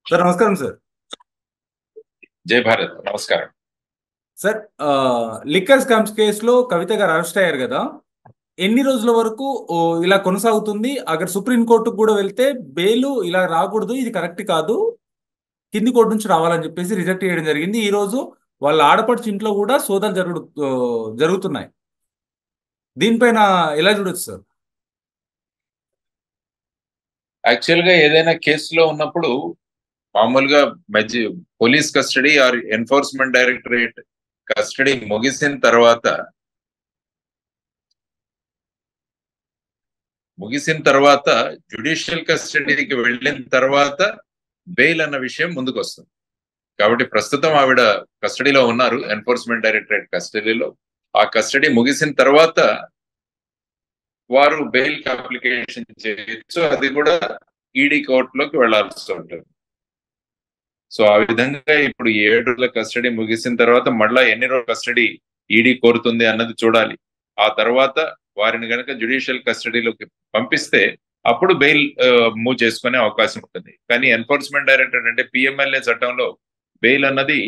Sir నమస్కారం sir. జై భారత్. నమస్కారం. సార్ లిక్కర్ స్కామ్స్ కేసులో కవిత గారు అరెస్ట్ అయ్యారు కదా, ఎన్ని రోజుల వరకు ఇలా కొనసాగుతుంది? అక్కడ సుప్రీంకోర్టుకు కూడా వెళ్తే బెయిల్ ఇలా రాకూడదు, ఇది కరెక్ట్ కాదు, కింది కోర్టు నుంచి రావాలని చెప్పేసి రిజెక్ట్ చేయడం జరిగింది. ఈ రోజు వాళ్ళ ఆడపడుచు ఇంట్లో కూడా సోదాలు జరుగుతున్నాయి. దీనిపైన ఎలా చూడొచ్చు సార్? యాక్చువల్ గా ఏదైనా కేసులో ఉన్నప్పుడు మామూలుగా police custody or enforcement directorate custody ముగిసిన తర్వాత జ్యుడిషియల్ కస్టడీకి వెళ్ళిన తర్వాత బెయిల్ అన్న విషయం ముందుకు వస్తుంది. కాబట్టి ప్రస్తుతం ఆవిడ కస్టడీలో ఉన్నారు, ఎన్ఫోర్స్మెంట్ డైరెక్టరేట్ కస్టడీలో. ఆ కస్టడీ ముగిసిన తర్వాత వారు బెయిల్ కి అప్లికేషన్ చేయొచ్చు. అది కూడా ఈడీ కోర్టులోకి వెళ్లాల్సి ఉంటుంది. సో ఆ విధంగా ఇప్పుడు 7 రోజుల కస్టడీ ముగిసిన తర్వాత మళ్ళా ఎన్ని రోజుల కస్టడీ ఈడీ కోరుతుంది అన్నది చూడాలి. ఆ తర్వాత వారిని కనుక జ్యుడిషియల్ కస్టడీలోకి పంపిస్తే అప్పుడు బెయిల్ మూవ్ చేసుకునే అవకాశం ఉంటుంది. కానీ ఎన్ఫోర్స్మెంట్ డైరెక్టర్ అంటే పిఎంఎల్ఏ చట్టంలో బెయిల్ అన్నది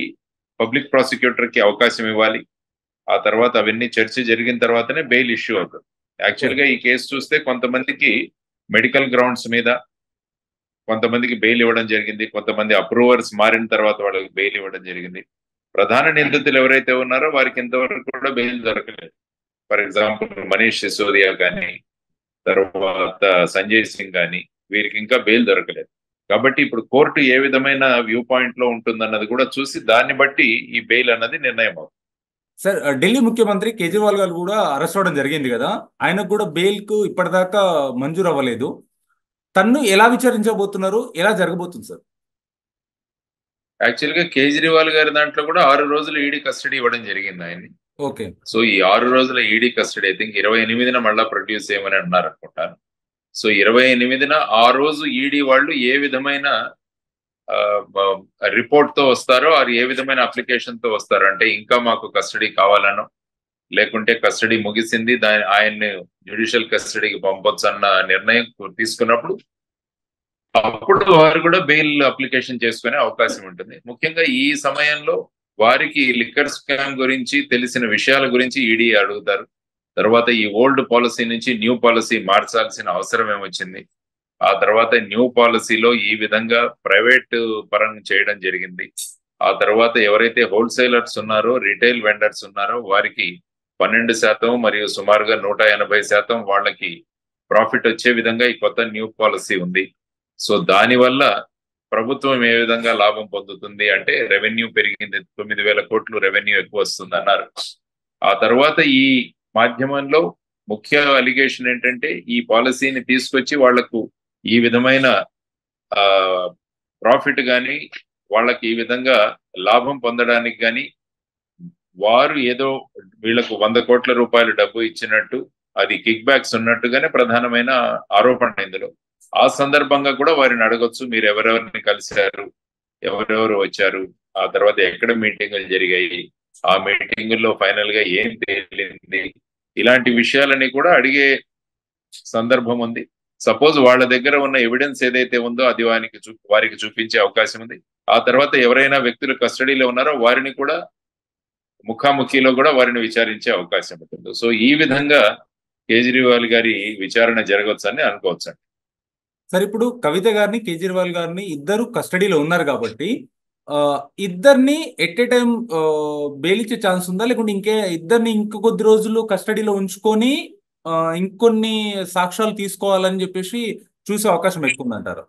పబ్లిక్ ప్రాసిక్యూటర్ కి అవకాశం ఇవ్వాలి. ఆ తర్వాత అవన్నీ చర్చ జరిగిన తర్వాతనే బెయిల్ ఇష్యూ అవుతుంది. యాక్చువల్ గా ఈ కేసు చూస్తే కొంతమందికి మెడికల్ గ్రౌండ్స్ మీద కొంతమందికి బెయిల్ ఇవ్వడం జరిగింది, కొంతమంది అప్రూవర్స్ మారిన తర్వాత వాళ్ళకి బెయిల్ ఇవ్వడం జరిగింది. ప్రధాన నిందితులు ఎవరైతే ఉన్నారో వారికి ఇంతవరకు కూడా బెయిల్ దొరకలేదు. ఫర్ ఎగ్జాంపుల్ మనీష్ సిసోదియా కానీ, తర్వాత సంజయ్ సింగ్ కానీ, వీరికి ఇంకా బెయిల్ దొరకలేదు. కాబట్టి ఇప్పుడు కోర్టు ఏ విధమైన వ్యూ పాయింట్ లో ఉంటుందన్నది కూడా చూసి దాన్ని బట్టి ఈ బెయిల్ అన్నది నిర్ణయం అవుతుంది. సార్ ఢిల్లీ ముఖ్యమంత్రి కేజ్రీవాల్ గారు కూడా అరెస్ట్ అవ్వడం జరిగింది కదా, ఆయనకు కూడా బెయిల్ కు ఇప్పటిదాకా మంజూరు అవ్వలేదు. తన్ను ఎలా విచారించబోతున్నారు, ఎలా జరగబోతుంది సార్? యాక్చువల్ గా కేజ్రీవాల్ గారి దాంట్లో కూడా 6 రోజులు ఈడీ కస్టడీ ఇవ్వడం జరిగింది ఆయన్ని. ఓకే. సో ఈ 6 రోజుల ఈడీ కస్టడీ ఐ థింక్ 28న మళ్ళా ప్రొడ్యూస్ చేయమని అన్నారు అనుకుంటాను. సో 28న ఆ రోజు ఈడీ వాళ్ళు ఏ విధమైన రిపోర్ట్ తో వస్తారో, అది ఏ విధమైన అప్లికేషన్ తో వస్తారో, అంటే ఇంకా మాకు కస్టడీ కావాలనో, లేకుంటే కస్టడీ ముగిసింది ఆయన్ని జ్యుడిషియల్ కస్టడీకి పంపొచ్చు అన్న నిర్ణయం తీసుకున్నప్పుడు అప్పుడు వారు కూడా బెయిల్ అప్లికేషన్ చేసుకునే అవకాశం ఉంటుంది. ముఖ్యంగా ఈ సమయంలో వారికి లిక్కర్ స్కామ్ గురించి తెలిసిన విషయాల గురించి ఈడీ అడుగుతారు. తర్వాత ఈ ఓల్డ్ పాలసీ నుంచి న్యూ పాలసీ మార్చాల్సిన అవసరం ఏమొచ్చింది, ఆ తర్వాత న్యూ పాలసీలో ఈ విధంగా ప్రైవేట్ పరంగా చేయడం జరిగింది. ఆ తర్వాత ఎవరైతే హోల్సేలర్స్ ఉన్నారో, రిటైల్ వెండర్స్ ఉన్నారో వారికి 12% మరియు సుమారుగా 180% వాళ్ళకి ప్రాఫిట్ వచ్చే విధంగా ఈ కొత్త న్యూ పాలసీ ఉంది. సో దానివల్ల ప్రభుత్వం ఏ విధంగా లాభం పొందుతుంది అంటే, రెవెన్యూ పెరిగింది, 9,000 కోట్లు రెవెన్యూ ఎక్కువ వస్తుంది అన్నారు. ఆ తర్వాత ఈ మాధ్యమంలో ముఖ్య అలిగేషన్ ఏంటంటే, ఈ పాలసీని తీసుకొచ్చి వాళ్లకు ఈ విధమైన ప్రాఫిట్ కానీ, వాళ్ళకి ఈ విధంగా లాభం పొందడానికి కానీ వారు ఏదో వీళ్లకు 100 కోట్ల రూపాయలు డబ్బు ఇచ్చినట్టు, అది కిక్ బ్యాక్స్ ఉన్నట్టుగానే ప్రధానమైన ఆరోపణ ఇందులో. ఆ సందర్భంగా కూడా వారిని అడగొచ్చు, మీరు ఎవరెవరిని కలిశారు, ఎవరెవరు వచ్చారు, ఆ తర్వాత ఎక్కడ మీటింగులు జరిగాయి, ఆ మీటింగుల్లో ఫైనల్ గా ఏం తేలింది, ఇలాంటి విషయాలని కూడా అడిగే సందర్భం ఉంది. సపోజ్ వాళ్ళ దగ్గర ఉన్న ఎవిడెన్స్ ఏదైతే ఉందో అది వారికి చూపించే అవకాశం ఉంది. ఆ తర్వాత ఎవరైనా వ్యక్తులు కస్టడీలో ఉన్నారో వారిని కూడా ముఖాముఖిలో కూడా వారిని విచారించే అవకాశం ఉంటుంది. సో ఈ విధంగా కేజ్రీవాల్ గారి విచారణ జరగవచ్చని అనుకోవచ్చు. సార్ ఇప్పుడు కవిత గారిని, కేజ్రీవాల్ గారిని ఇద్దరు కస్టడీలో ఉన్నారు కాబట్టి ఇద్దరిని ఎట్ ఏ టైం బెయిల్ ఇచ్చే ఛాన్స్ ఉందా, లేకుంటే ఇద్దరిని ఇంక కొద్ది రోజులు కస్టడీలో ఉంచుకొని ఇంకొన్ని సాక్ష్యాలు తీసుకోవాలని చెప్పేసి చూసే అవకాశం ఎక్కువ ఉందంటారు?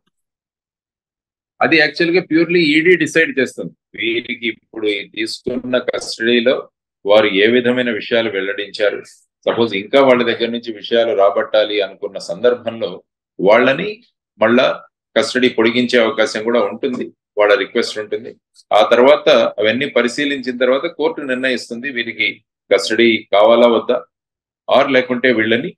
అది యాక్చువల్ గా ప్యూర్లీ ఈడీ డిసైడ్ చేస్తుంది. వీరికి ఇప్పుడు తీసుకున్న కస్టడీలో వారు ఏ విధమైన విషయాలు వెల్లడించారు, సపోజ్ ఇంకా వాళ్ళ దగ్గర నుంచి విషయాలు రాబట్టాలి అనుకున్న సందర్భంలో వాళ్ళని మళ్ళా కస్టడీ పొడిగించే అవకాశం కూడా ఉంటుంది, వాళ్ళ రిక్వెస్ట్ ఉంటుంది. ఆ తర్వాత అవన్నీ పరిశీలించిన తర్వాత కోర్టు నిర్ణయిస్తుంది వీరికి కస్టడీ కావాలా వద్దా, ఆర్ లేకుంటే వీళ్ళని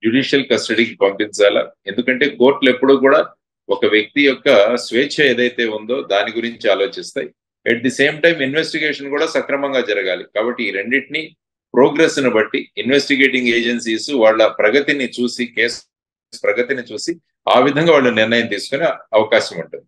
జ్యుడిషియల్ కస్టడీకి పంపించాలా. ఎందుకంటే కోర్టులు ఎప్పుడూ కూడా ఒక వ్యక్తి యొక్క స్వేచ్ఛ ఏదైతే ఉందో దాని గురించి ఆలోచిస్తాయి. At the same time investigation కూడా సక్రమంగా జరగాలి. కాబట్టి ఈ రెండింటినీ ప్రోగ్రెస్ ను బట్టి ఇన్వెస్టిగేటింగ్ ఏజెన్సీస్ వాళ్ళ ప్రగతిని చూసి, కేసు ప్రగతిని చూసి ఆ విధంగా వాళ్ళు నిర్ణయం తీసుకునే అవకాశం ఉంటుంది.